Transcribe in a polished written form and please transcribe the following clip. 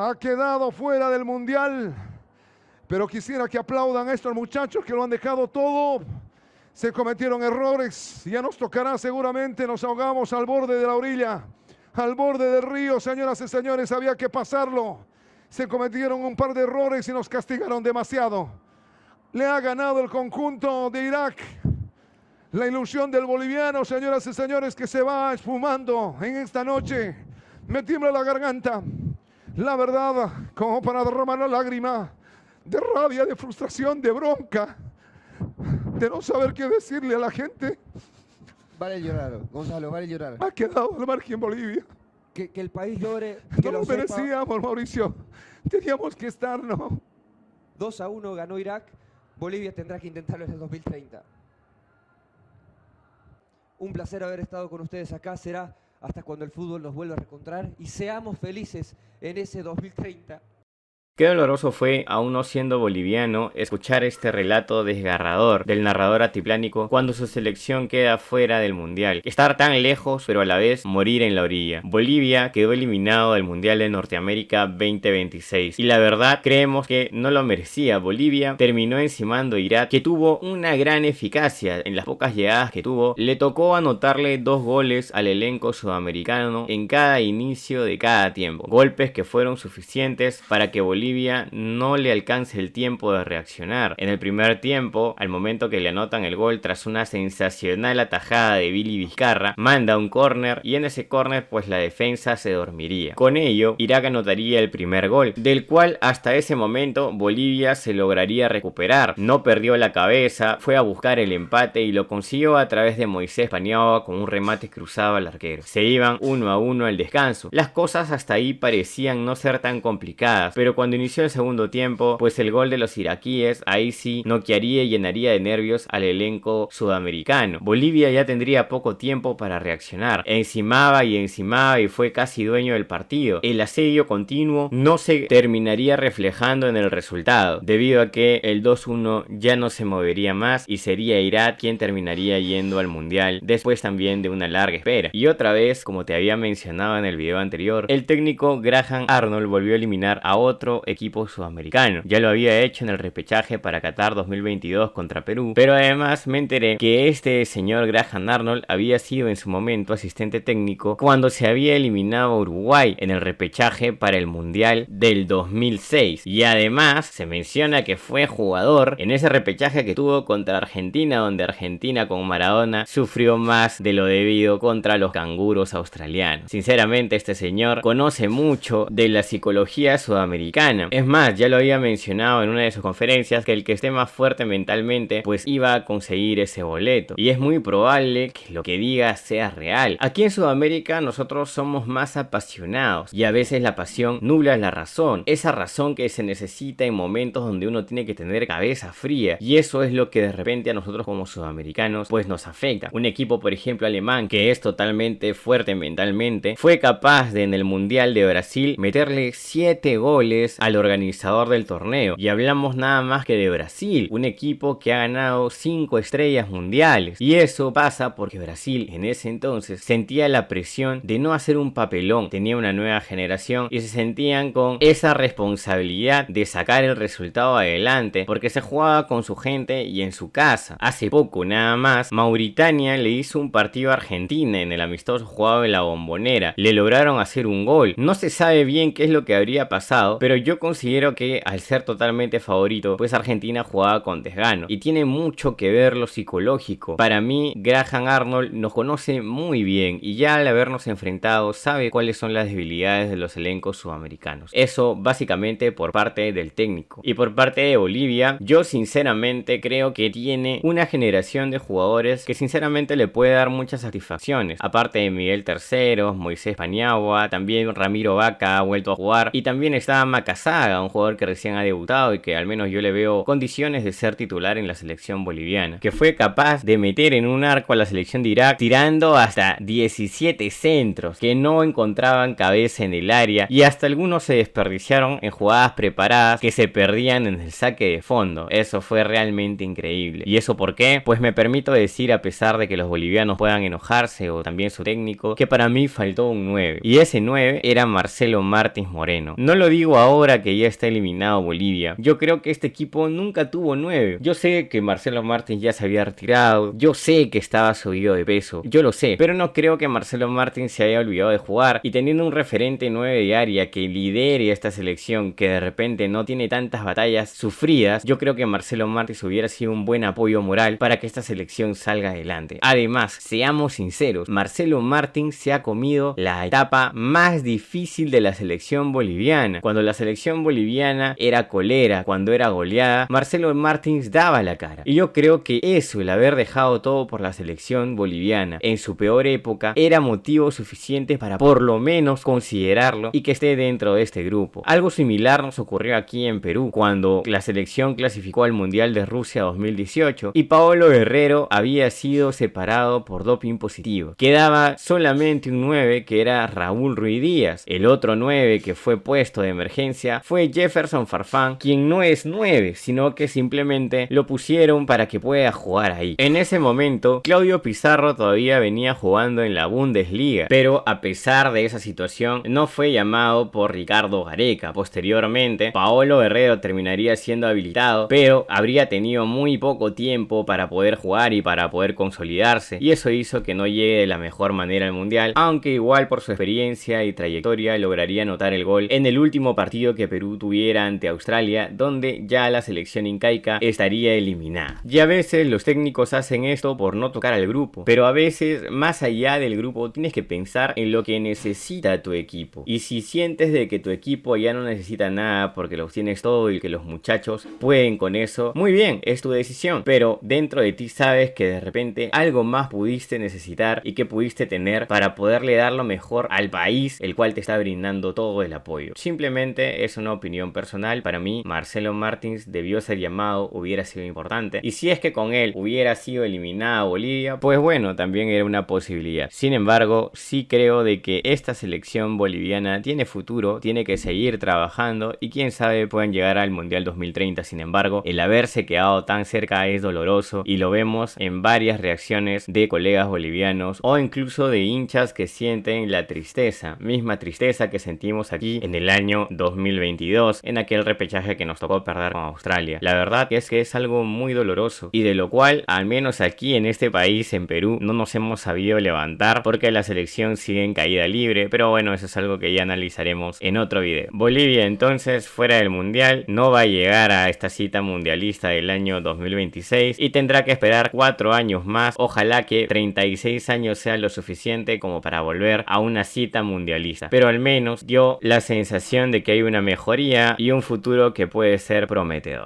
ha quedado fuera del Mundial. Pero quisiera que aplaudan a estos muchachos que lo han dejado todo. Se cometieron errores. Ya nos tocará seguramente. Nos ahogamos al borde de la orilla, al borde del río, señoras y señores. Había que pasarlo. Se cometieron un par de errores y nos castigaron demasiado. Le ha ganado el conjunto de Irak. La ilusión del boliviano, señoras y señores, que se va esfumando en esta noche. Me tiembla la garganta. La verdad, como para derramar la lágrima de rabia, de frustración, de bronca, de no saber qué decirle a la gente. Vale llorar, Gonzalo, vale llorar. Ha quedado al margen Bolivia. Que el país llore. No lo merecíamos, Mauricio. Teníamos que estar, ¿no? 2-1 ganó Irak. Bolivia tendrá que intentarlo en el 2030. Un placer haber estado con ustedes acá. Será hasta cuando el fútbol nos vuelva a reencontrar y seamos felices en ese 2030. Qué doloroso fue, aún no siendo boliviano, escuchar este relato desgarrador del narrador altiplánico cuando su selección queda fuera del mundial. Estar tan lejos, pero a la vez morir en la orilla. Bolivia quedó eliminado del Mundial de Norteamérica 2026 y la verdad creemos que no lo merecía. Bolivia terminó encimando a Irak, que tuvo una gran eficacia. En las pocas llegadas que tuvo, le tocó anotarle 2 goles al elenco sudamericano en cada inicio de cada tiempo. Golpes que fueron suficientes para que Bolivia no le alcance el tiempo de reaccionar. En el primer tiempo, al momento que le anotan el gol tras una sensacional atajada de Billy Vizcarra, manda un córner y en ese córner pues la defensa se dormiría. Con ello, Irak anotaría el primer gol, del cual hasta ese momento Bolivia se lograría recuperar. No perdió la cabeza, fue a buscar el empate y lo consiguió a través de Moisés Paniagua con un remate cruzado al arquero. Se iban 1-1 al descanso. Las cosas hasta ahí parecían no ser tan complicadas, pero cuando inició el segundo tiempo, pues el gol de los iraquíes ahí sí noquearía y llenaría de nervios al elenco sudamericano. Bolivia ya tendría poco tiempo para reaccionar, encimaba y fue casi dueño del partido. El asedio continuo no se terminaría reflejando en el resultado, debido a que el 2-1 ya no se movería más y sería Irak quien terminaría yendo al mundial después también de una larga espera. Y otra vez, como te había mencionado en el video anterior, el técnico Graham Arnold volvió a eliminar a otro equipo sudamericano. Ya lo había hecho en el repechaje para Qatar 2022 contra Perú, pero además me enteré que este señor Graham Arnold había sido en su momento asistente técnico cuando se había eliminado a Uruguay en el repechaje para el Mundial del 2006 y además se menciona que fue jugador en ese repechaje que tuvo contra Argentina, donde Argentina con Maradona sufrió más de lo debido contra los canguros australianos. Sinceramente, este señor conoce mucho de la psicología sudamericana. Es más, ya lo había mencionado en una de sus conferencias que el que esté más fuerte mentalmente pues iba a conseguir ese boleto, y es muy probable que lo que diga sea real. Aquí en Sudamérica nosotros somos más apasionados y a veces la pasión nubla la razón, esa razón que se necesita en momentos donde uno tiene que tener cabeza fría, y eso es lo que de repente a nosotros como sudamericanos pues nos afecta. Un equipo por ejemplo alemán que es totalmente fuerte mentalmente fue capaz de en el Mundial de Brasil meterle 7 goles al organizador del torneo, y hablamos nada más que de Brasil, un equipo que ha ganado 5 estrellas mundiales, y eso pasa porque Brasil en ese entonces sentía la presión de no hacer un papelón, tenía una nueva generación y se sentían con esa responsabilidad de sacar el resultado adelante porque se jugaba con su gente y en su casa. Hace poco nada más Mauritania le hizo un partido a Argentina en el amistoso jugado en la Bombonera, le lograron hacer un gol, no se sabe bien qué es lo que habría pasado, pero yo considero que al ser totalmente favorito pues Argentina jugaba con desgano y tiene mucho que ver lo psicológico. Para mí Graham Arnold nos conoce muy bien y ya al habernos enfrentado sabe cuáles son las debilidades de los elencos sudamericanos. Eso básicamente por parte del técnico. Y por parte de Bolivia, yo sinceramente creo que tiene una generación de jugadores que sinceramente le puede dar muchas satisfacciones. Aparte de Miguel Terceros, Moisés Paniagua, también Ramiro Vaca ha vuelto a jugar y también está Macacé Gazaga, un jugador que recién ha debutado y que al menos yo le veo condiciones de ser titular en la selección boliviana, que fue capaz de meter en un arco a la selección de Irak tirando hasta 17 centros que no encontraban cabeza en el área, y hasta algunos se desperdiciaron en jugadas preparadas que se perdían en el saque de fondo. Eso fue realmente increíble. ¿Y eso por qué? Pues me permito decir, a pesar de que los bolivianos puedan enojarse o también su técnico, que para mí faltó un 9, y ese 9 era Marcelo Martins Moreno. No lo digo ahora que ya está eliminado Bolivia, yo creo que este equipo nunca tuvo 9. Yo sé que Marcelo Martins ya se había retirado, yo sé que estaba subido de peso, yo lo sé, pero no creo que Marcelo Martins se haya olvidado de jugar, y teniendo un referente 9 de área que lidere esta selección, que de repente no tiene tantas batallas sufridas, yo creo que Marcelo Martins hubiera sido un buen apoyo moral para que esta selección salga adelante. Además, seamos sinceros, Marcelo Martins se ha comido la etapa más difícil de la selección boliviana. Cuando la selección boliviana era colera, cuando era goleada, Marcelo Martins daba la cara. Y yo creo que eso, el haber dejado todo por la selección boliviana en su peor época, era motivo suficiente para por lo menos considerarlo y que esté dentro de este grupo. Algo similar nos ocurrió aquí en Perú, cuando la selección clasificó al Mundial de Rusia 2018 y Paolo Guerrero había sido separado por doping positivo. Quedaba solamente un 9, que era Raúl Ruiz Díaz. El otro 9 que fue puesto de emergencia fue Jefferson Farfán, quien no es 9, sino que simplemente lo pusieron para que pueda jugar ahí. En ese momento, Claudio Pizarro todavía venía jugando en la Bundesliga, pero a pesar de esa situación, no fue llamado por Ricardo Gareca. Posteriormente, Paolo Guerrero terminaría siendo habilitado, pero habría tenido muy poco tiempo para poder jugar y para poder consolidarse, y eso hizo que no llegue de la mejor manera al Mundial, aunque igual por su experiencia y trayectoria lograría anotar el gol en el último partido que Perú tuviera ante Australia, donde ya la selección incaica estaría eliminada. Y a veces los técnicos hacen esto por no tocar al grupo, pero a veces más allá del grupo tienes que pensar en lo que necesita tu equipo, y si sientes de que tu equipo ya no necesita nada porque los tienes todo y que los muchachos pueden con eso, muy bien, es tu decisión, pero dentro de ti sabes que de repente algo más pudiste necesitar y que pudiste tener para poderle dar lo mejor al país, el cual te está brindando todo el apoyo. Simplemente es una opinión personal. Para mí, Marcelo Martins debió ser llamado, hubiera sido importante, y si es que con él hubiera sido eliminada Bolivia, pues bueno, también era una posibilidad. Sin embargo, sí creo de que esta selección boliviana tiene futuro, tiene que seguir trabajando y quién sabe puedan llegar al Mundial 2030. Sin embargo, el haberse quedado tan cerca es doloroso y lo vemos en varias reacciones de colegas bolivianos o incluso de hinchas que sienten la tristeza, misma tristeza que sentimos aquí en el año 2022 en aquel repechaje que nos tocó perder con Australia. La verdad es que es algo muy doloroso y de lo cual, al menos aquí en este país, en Perú, no nos hemos sabido levantar porque la selección sigue en caída libre, pero bueno, eso es algo que ya analizaremos en otro video. Bolivia entonces fuera del mundial, no va a llegar a esta cita mundialista del año 2026 y tendrá que esperar 4 años más. Ojalá que 36 años sea lo suficiente como para volver a una cita mundialista, pero al menos dio la sensación de que hay una mejoría y un futuro que puede ser prometedor.